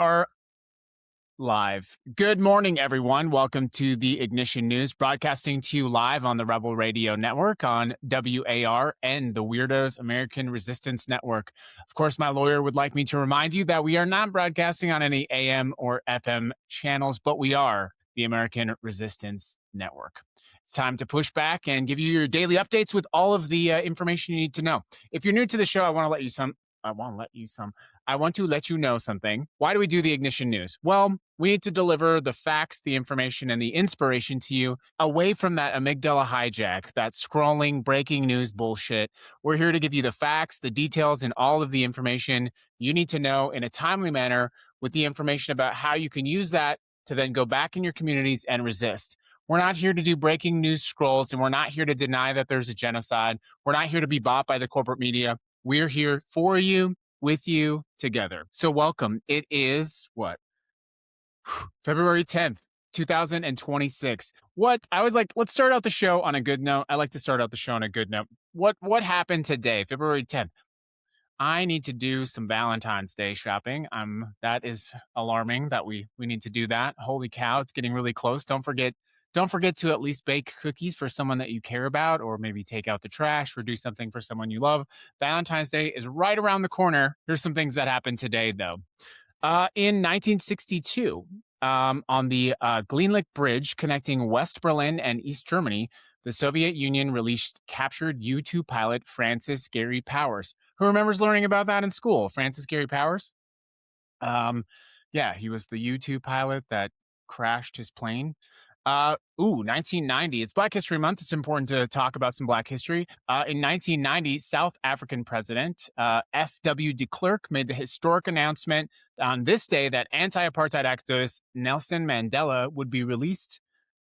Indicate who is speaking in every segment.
Speaker 1: are live. Good morning, everyone. Welcome to the Ignition News, broadcasting to you live on the Rebel Radio Network on WAR and the Weirdos American Resistance Network. Of course, my lawyer would like me to remind you that we are not broadcasting on any AM or FM channels, but we are the American Resistance Network. It's time to push back and give you your daily updates with all of the information you need to know. If you're new to the show, I want to let you know something. Why do we do the Ignition News? Well, we need to deliver the facts, the information, and the inspiration to you away from that amygdala hijack, that scrolling, breaking news bullshit. We're here to give you the facts, the details, and all of the information you need to know in a timely manner with the information about how you can use that to then go back in your communities and resist. We're not here to do breaking news scrolls, and we're not here to deny that there's a genocide. We're not here to be bought by the corporate media. We're here for you, with you, together. So welcome. It is, February 10th, 2026. I was like, let's start out the show on a good note. I like to start out the show on a good note. What happened today, February 10th? I need to do some Valentine's Day shopping. That is alarming that we need to do that. Holy cow, it's getting really close. Don't forget to at least bake cookies for someone that you care about, or maybe take out the trash or do something for someone you love. Valentine's Day is right around the corner. Here's some things that happened today, though. In 1962, on the Gleenlick Bridge connecting West Berlin and East Germany, the Soviet Union released captured U-2 pilot Francis Gary Powers. Who remembers learning about that in school? Francis Gary Powers? Yeah, he was the U-2 pilot that crashed his plane. 1990. It's Black History Month. It's important to talk about some Black history. In 1990, South African President F.W. de Klerk made the historic announcement on this day that anti-apartheid activist Nelson Mandela would be released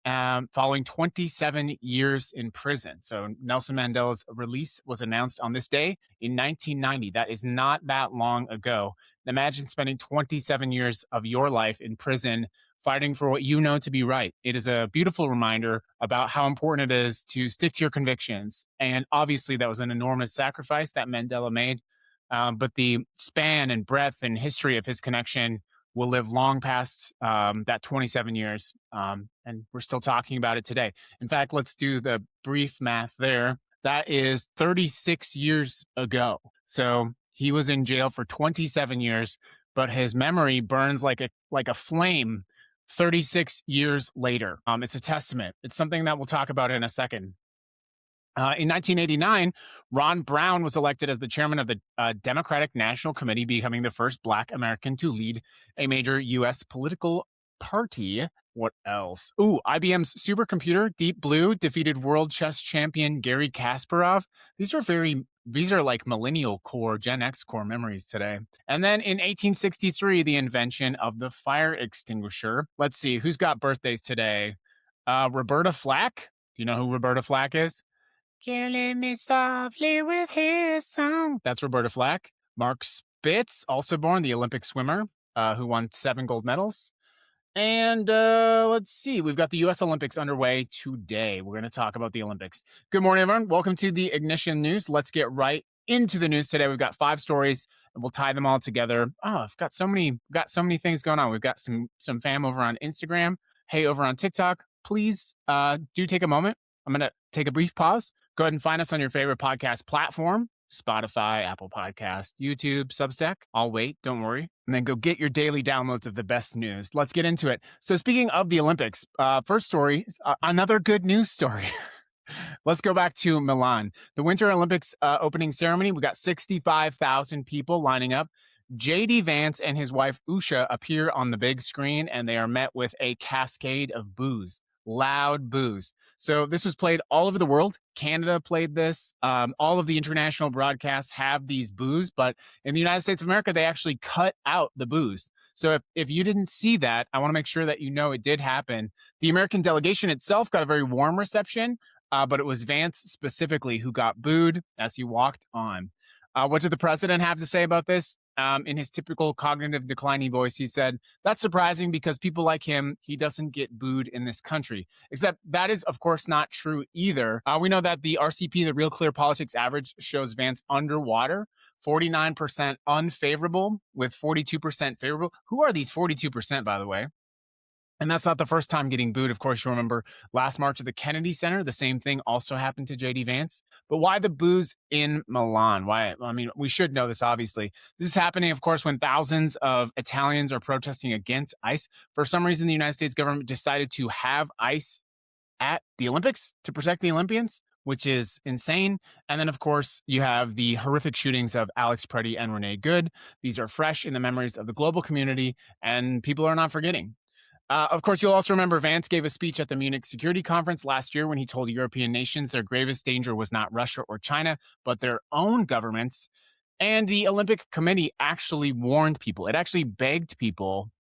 Speaker 1: following 27 years in prison. So Nelson Mandela's release was announced on this day in 1990. That is not that long ago. Imagine spending 27 years of your life in prison fighting for what you know to be right. It is a beautiful reminder about how important it is to stick to your convictions. And obviously that was an enormous sacrifice that Mandela made. But the span and breadth and history of his connection will live long past that 27 years. And we're still talking about it today. In fact, let's do the brief math there. That is 36 years ago. So he was in jail for 27 years, but his memory burns like a flame 36 years later. It's a testament. It's something that we'll talk about in a second. In 1989, Ron Brown was elected as the chairman of the Democratic National Committee, becoming the first Black American to lead a major U.S. political party. What else? IBM's supercomputer, Deep Blue, defeated world chess champion Garry Kasparov. These are like millennial core, Gen X core memories today. And then in 1863, the invention of the fire extinguisher. Let's see, who's got birthdays today? Roberta Flack. Do you know who Roberta Flack is? Killing me softly with his song. That's Roberta Flack. Mark Spitz, also born, the Olympic swimmer, who won 7 gold medals. And let's see, we've got the U.S. Olympics underway today. We're going to talk about the Olympics. Good morning, everyone. Welcome to the Ignition News. Let's get right into the news today. We've got 5 stories, and we'll tie them all together. I've got so many things going on. We've got some fam over on Instagram. Hey, over on TikTok, please do take a moment. I'm going to take a brief pause. Go ahead and find us on your favorite podcast platform, Spotify, Apple Podcast, YouTube, Substack. I'll wait, don't worry. And then go get your daily downloads of the best news. Let's get into it. So speaking of the Olympics, first story, another good news story. Let's go back to Milan. The Winter Olympics opening ceremony, we got 65,000 people lining up. J.D. Vance and his wife Usha appear on the big screen, and they are met with a cascade of boos. Loud boos. So this was played all over the world. Canada played this. All of the international broadcasts have these boos, but in the United States of America, they actually cut out the boos. So if you didn't see that, I want to make sure that you know it did happen. The American delegation itself got a very warm reception, but it was Vance specifically who got booed as he walked on. What did the president have to say about this? In his typical cognitive declining voice, he said, "That's surprising because people like him, he doesn't get booed in this country." Except that is, of course, not true either. We know that the RCP, the Real Clear Politics average, shows Vance underwater 49% unfavorable with 42% favorable. Who are these 42%, by the way? And that's not the first time getting booed. Of course, you remember last March at the Kennedy Center, the same thing also happened to JD Vance. But why the boos in Milan? Why? I mean, we should know this, obviously. This is happening, of course, when thousands of Italians are protesting against ICE. For some reason, the United States government decided to have ICE at the Olympics to protect the Olympians, which is insane. And then, of course, you have the horrific shootings of Alex Preddy and Renee Good. These are fresh in the memories of the global community, and people are not forgetting. Of course, you'll also remember Vance gave a speech at the Munich Security Conference last year when he told European nations their gravest danger was not Russia or China, but their own governments. And the Olympic Committee actually warned people. It actually begged people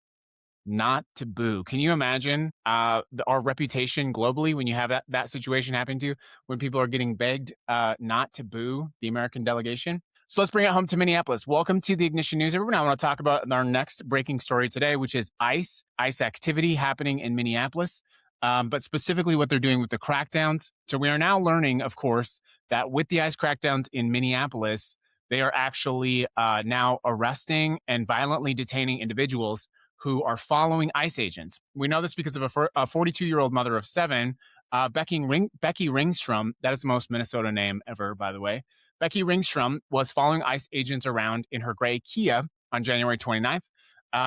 Speaker 1: not to boo. Can you imagine our reputation globally when you have that situation happening to you, when people are getting begged not to boo the American delegation? So let's bring it home to Minneapolis. Welcome to the Ignition News, everyone. I want to talk about our next breaking story today, which is ICE activity happening in Minneapolis, but specifically what they're doing with the crackdowns. So we are now learning, of course, that with the ICE crackdowns in Minneapolis, they are actually now arresting and violently detaining individuals who are following ICE agents. We know this because of a 42-year-old mother of 7, Becky Ringstrom. That is the most Minnesota name ever, by the way. Becky Ringstrom was following ICE agents around in her gray Kia on January 29th.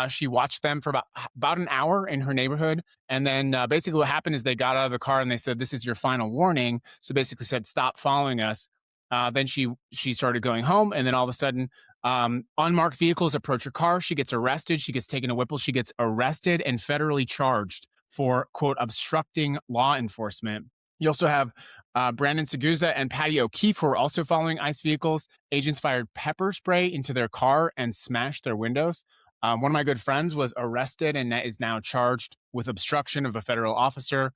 Speaker 1: She watched them for about an hour in her neighborhood. And then basically what happened is they got out of the car and they said, "This is your final warning." So basically said, "Stop following us." Then she started going home. And then all of a sudden, unmarked vehicles approach her car. She gets arrested. She gets taken to Whipple. She gets arrested and federally charged for, quote, obstructing law enforcement. You also have Brandon Seguza and Patty O'Keefe, who are also following ICE vehicles. Agents fired pepper spray into their car and smashed their windows. One of my good friends was arrested and is now charged with obstruction of a federal officer.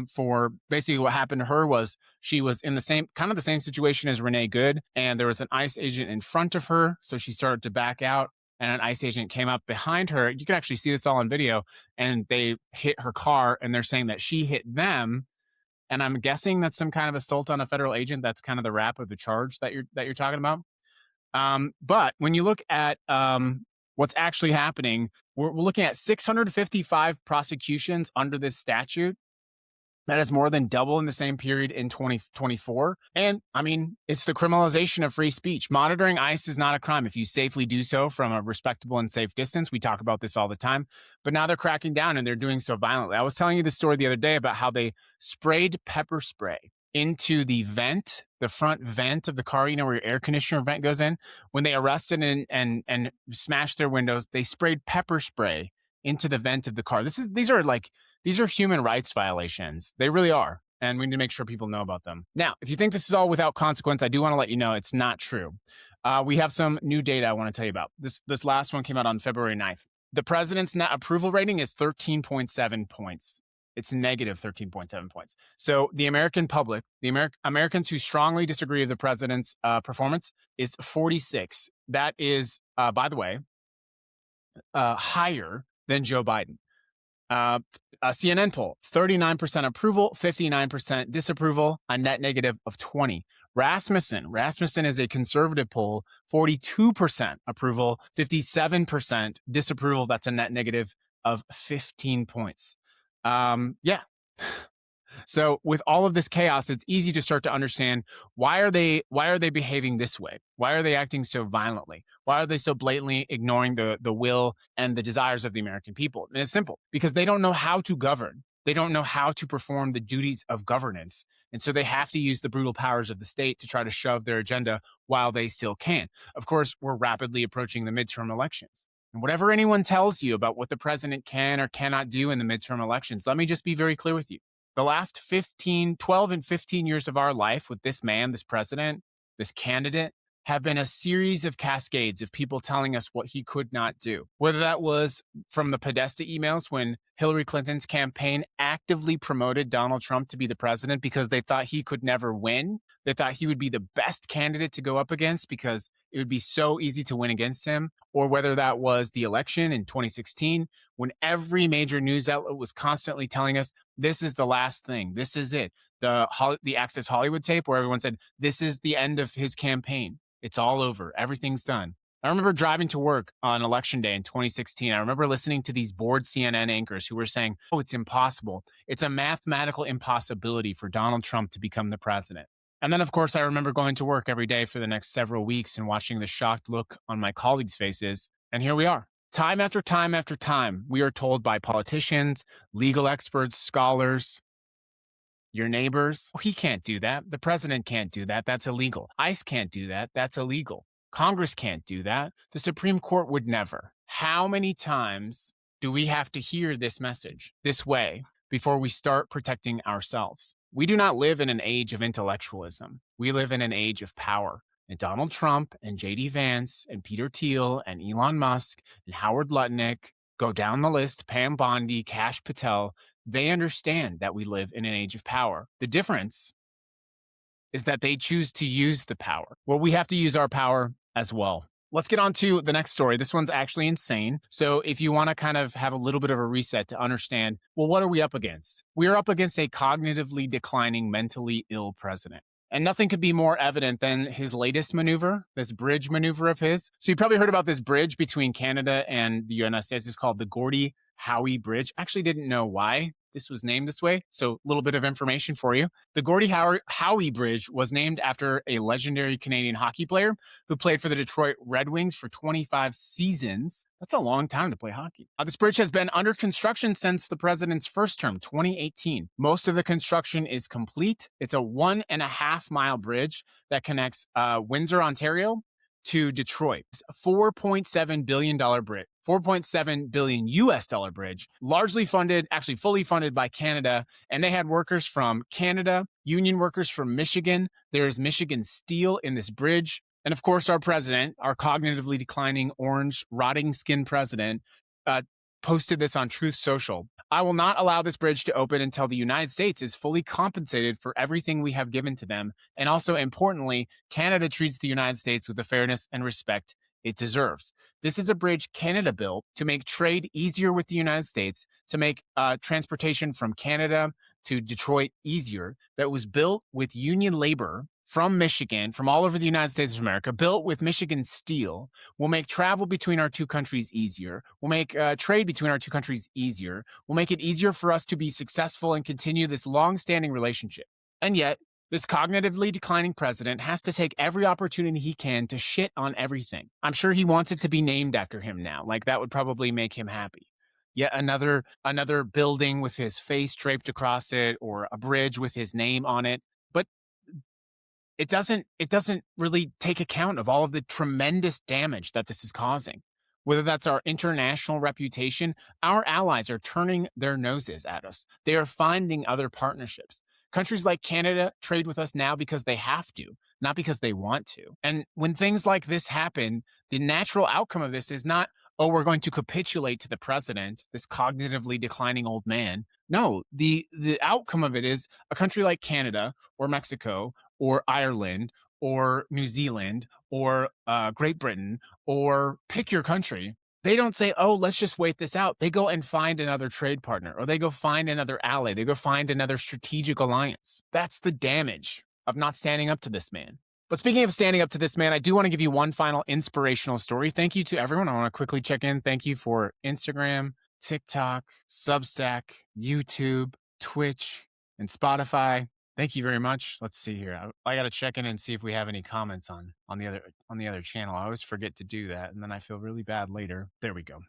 Speaker 1: For basically what happened to her was she was in the same situation as Renee Good, and there was an ICE agent in front of her, so she started to back out, and an ICE agent came up behind her. You can actually see this all on video, and they hit her car, and they're saying that she hit them. And I'm guessing that's some kind of assault on a federal agent. That's kind of the wrap of the charge that you're talking about. But when you look at what's actually happening, we're looking at 655 prosecutions under this statute. That is more than double in the same period in 2024. And I mean, it's the criminalization of free speech. Monitoring ICE is not a crime if you safely do so from a respectable and safe distance. We talk about this all the time, but now they're cracking down and they're doing so violently. I was telling you the story the other day about how they sprayed pepper spray into the vent, the front vent of the car, you know, where your air conditioner vent goes in. When they arrested and smashed their windows, they sprayed pepper spray into the vent of the car. These are human rights violations. They really are. And we need to make sure people know about them. Now, if you think this is all without consequence, I do want to let you know it's not true. We have some new data I want to tell you about. This last one came out on February 9th. The president's net approval rating is 13.7 points. It's negative 13.7 points. So the American public, Americans who strongly disagree with the president's performance is 46. That is, by the way, higher than Joe Biden. A CNN poll, 39% approval, 59% disapproval, a net negative of 20. Rasmussen is a conservative poll, 42% approval, 57% disapproval. That's a net negative of 15 points. Yeah. So with all of this chaos, it's easy to start to understand why are they behaving this way? Why are they acting so violently? Why are they so blatantly ignoring the will and the desires of the American people? And it's simple, because they don't know how to govern. They don't know how to perform the duties of governance. And so they have to use the brutal powers of the state to try to shove their agenda while they still can. Of course, we're rapidly approaching the midterm elections. And whatever anyone tells you about what the president can or cannot do in the midterm elections, let me just be very clear with you. The last 12 and 15 years of our life with this man, this president, this candidate, have been a series of cascades of people telling us what he could not do. Whether that was from the Podesta emails when Hillary Clinton's campaign actively promoted Donald Trump to be the president because they thought he could never win. They thought he would be the best candidate to go up against because it would be so easy to win against him. Or whether that was the election in 2016 when every major news outlet was constantly telling us, this is the last thing. This is it. The Access Hollywood tape where everyone said, this is the end of his campaign. It's all over. Everything's done. I remember driving to work on election day in 2016. I remember listening to these bored CNN anchors who were saying, oh, it's impossible. It's a mathematical impossibility for Donald Trump to become the president. And then, of course, I remember going to work every day for the next several weeks and watching the shocked look on my colleagues' faces. And here we are. Time after time after time, we are told by politicians, legal experts, scholars, your neighbors, oh, he can't do that. The president can't do that. That's illegal. ICE can't do that. That's illegal. Congress can't do that. The Supreme Court would never. How many times do we have to hear this message this way before we start protecting ourselves? We do not live in an age of intellectualism. We live in an age of power. And Donald Trump and J.D. Vance and Peter Thiel and Elon Musk and Howard Lutnick, go down the list, Pam Bondi, Kash Patel, they understand that we live in an age of power. The difference is that they choose to use the power. Well, we have to use our power as well. Let's get on to the next story. This one's actually insane. So if you want to kind of have a little bit of a reset to understand, well, what are we up against? We are up against a cognitively declining, mentally ill president. And nothing could be more evident than his latest maneuver, this bridge maneuver of his. So you probably heard about this bridge between Canada and the United States. It's called the Gordie Howe Bridge. Actually didn't know why this was named this way. So a little bit of information for you. The Gordie Howe Bridge was named after a legendary Canadian hockey player who played for the Detroit Red Wings for 25 seasons. That's a long time to play hockey. This bridge has been under construction since the president's first term, 2018. Most of the construction is complete. It's a 1.5 mile bridge that connects Windsor, Ontario to Detroit. It's a $4.7 billion bridge. $4.7 billion US dollar bridge, largely funded, actually fully funded by Canada. And they had workers from Canada, union workers from Michigan. There's Michigan Steel in this bridge. And of course, our president, our cognitively declining, orange, rotting skin president, posted this on Truth Social. I will not allow this bridge to open until the United States is fully compensated for everything we have given to them. And also, importantly, Canada treats the United States with the fairness and respect it deserves. This is a bridge Canada built to make trade easier with the United States, to make transportation from Canada to Detroit easier, that was built with union labor from Michigan, from all over the United States of America, built with Michigan Steel, will make travel between our two countries easier, will make trade between our two countries easier, will make it easier for us to be successful and continue this long-standing relationship. And yet, this cognitively declining president has to take every opportunity he can to shit on everything. I'm sure he wants it to be named after him now. Like, that would probably make him happy. Yet another building with his face draped across it, or a bridge with his name on it. But it doesn't really take account of all of the tremendous damage that this is causing. Whether that's our international reputation, our allies are turning their noses at us. They are finding other partnerships. Countries like Canada trade with us now because they have to, not because they want to. And when things like this happen, the natural outcome of this is not, oh, we're going to capitulate to the president, this cognitively declining old man. No, the outcome of it is a country like Canada or Mexico or Ireland or New Zealand or Great Britain, or pick your country. They don't say, oh, let's just wait this out. They go and find another trade partner, or they go find another ally. They go find another strategic alliance. That's the damage of not standing up to this man. But speaking of standing up to this man, I do want to give you one final inspirational story. Thank you to everyone. I want to quickly check in. Thank you for Instagram, TikTok, Substack, YouTube, Twitch, and Spotify. Thank you very much. Let's see here. I got to check in and see if we have any comments on the other channel. I always forget to do that, and then I feel really bad later. There we go.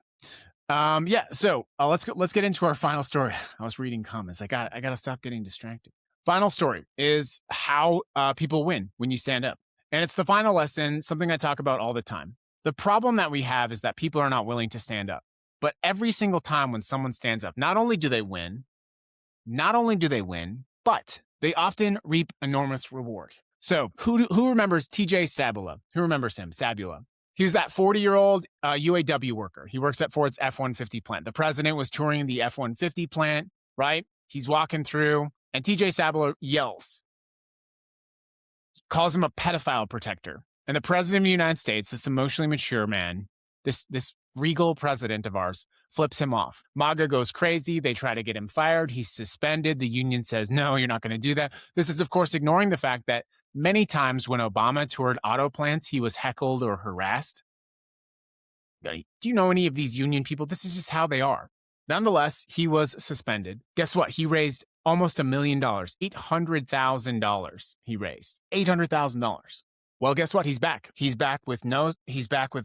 Speaker 1: Yeah. So let's get into our final story. I was reading comments. I got to stop getting distracted. Final story is how people win when you stand up, and it's the final lesson. Something I talk about all the time. The problem that we have is that people are not willing to stand up. But every single time when someone stands up, not only do they win, but they often reap enormous reward. So who remembers TJ Sabula? Who remembers him? Sabula. He was that 40-year-old UAW worker. He works at Ford's F-150 plant. The president was touring the F-150 plant, right? He's walking through, and TJ Sabula yells. He calls him a pedophile protector. And the president of the United States, this emotionally mature man, this regal president of ours, flips him off. MAGA goes crazy. They try to get him fired. He's suspended. The union says, no, you're not going to do that. This is, of course, ignoring the fact that Many times when Obama toured auto plants, he was heckled or harassed. Do you know any of these union people? This is just how they are. Nonetheless, he was suspended. Guess what? He raised almost $1 million, $800,000 he raised. $800,000. Well, guess what? He's back. He's back with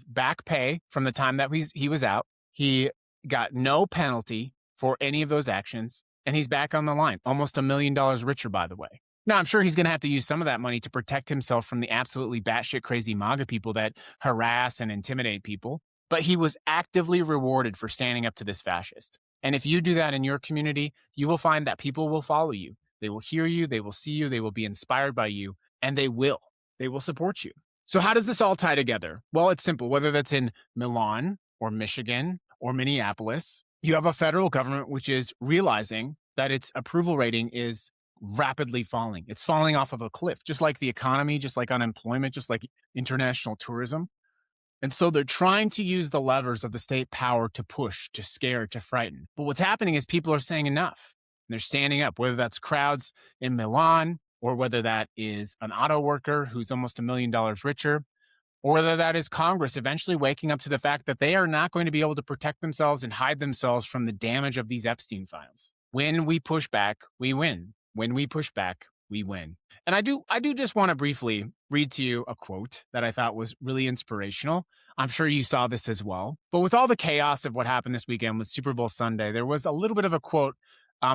Speaker 1: back pay from the time that he was out. He got no penalty for any of those actions, and he's back on the line. Almost $1 million richer, by the way. Now, I'm sure he's going to have to use some of that money to protect himself from the absolutely batshit crazy MAGA people that harass and intimidate people. But he was actively rewarded for standing up to this fascist. And if you do that in your community, you will find that people will follow you. They will hear you, they will see you, they will be inspired by you, and they will support you. So how does this all tie together? Well, it's simple. Whether that's in Milan or Michigan or Minneapolis, you have a federal government which is realizing that its approval rating is rapidly falling. It's falling off of a cliff, just like the economy, just like unemployment, just like international tourism. And so they're trying to use the levers of the state power to push, to scare, to frighten. But what's happening is people are saying enough. And they're standing up, whether that's crowds in Milan, or whether that is an auto worker who's almost $1 million richer, or whether that is Congress eventually waking up to the fact that they are not going to be able to protect themselves and hide themselves from the damage of these Epstein files. When we push back, we win. When we push back, we win. And I do just want to briefly read to you a quote that I thought was really inspirational. I'm sure you saw this as well. But with all the chaos of what happened this weekend with Super Bowl Sunday, there was a little bit of a quote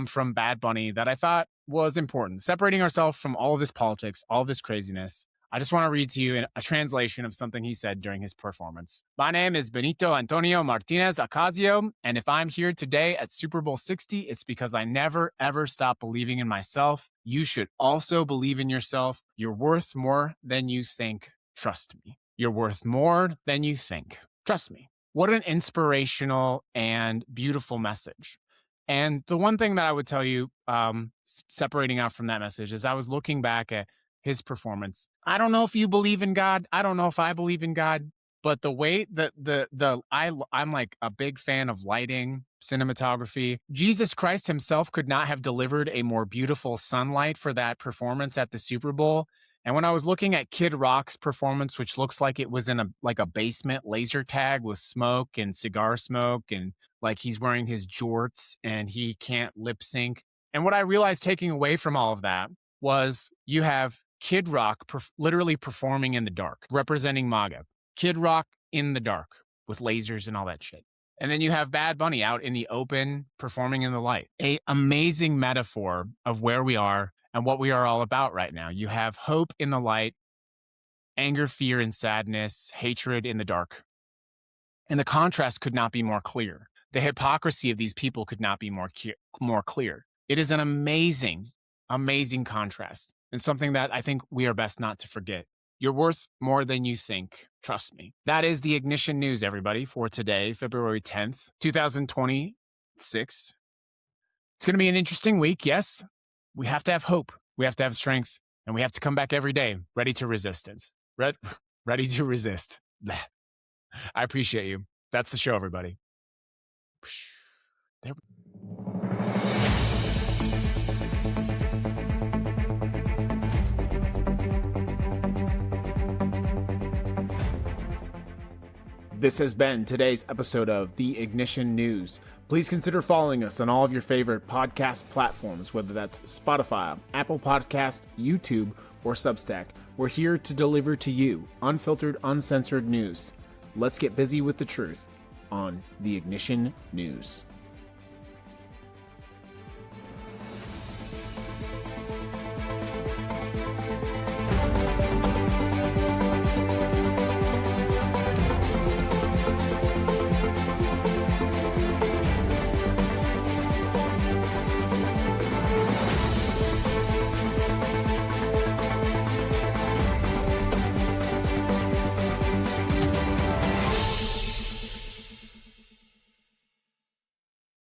Speaker 1: from Bad Bunny that I thought was important. Separating ourselves from all of this politics, all of this craziness. I just want to read to you a translation of something he said during his performance. My name is Benito Antonio Martinez Ocasio, and if I'm here today at Super Bowl 60, it's because I never, ever stopped believing in myself. You should also believe in yourself. You're worth more than you think. Trust me. You're worth more than you think. Trust me. What an inspirational and beautiful message. And the one thing that I would tell you, separating out from that message, is I was looking back at his performance. I don't know if you believe in God. I don't know if I believe in God, but the way that I'm like a big fan of lighting, cinematography. Jesus Christ himself could not have delivered a more beautiful sunlight for that performance at the Super Bowl. And when I was looking at Kid Rock's performance, which looks like it was in a basement laser tag with smoke and cigar smoke, and like he's wearing his jorts and he can't lip sync. And what I realized taking away from all of that was you have Kid Rock literally performing in the dark, representing MAGA. Kid Rock in the dark with lasers and all that shit. And then you have Bad Bunny out in the open, performing in the light. An amazing metaphor of where we are and what we are all about right now. You have hope in the light, anger, fear, and sadness, hatred in the dark. And the contrast could not be more clear. The hypocrisy of these people could not be more clear. It is an amazing, amazing contrast, and something that I think we are best not to forget. You're worth more than you think. Trust me. That is the Ignition News, everybody, for today, February 10th, 2026. It's going to be an interesting week, yes. We have to have hope. We have to have strength. And we have to come back every day, ready to resistance. Ready to resist. I appreciate you. That's the show, everybody. There we This has been today's episode of The Ignition News. Please consider following us on all of your favorite podcast platforms, whether that's Spotify, Apple Podcast, YouTube, or Substack. We're here to deliver to you unfiltered, uncensored news. Let's get busy with the truth on The Ignition News.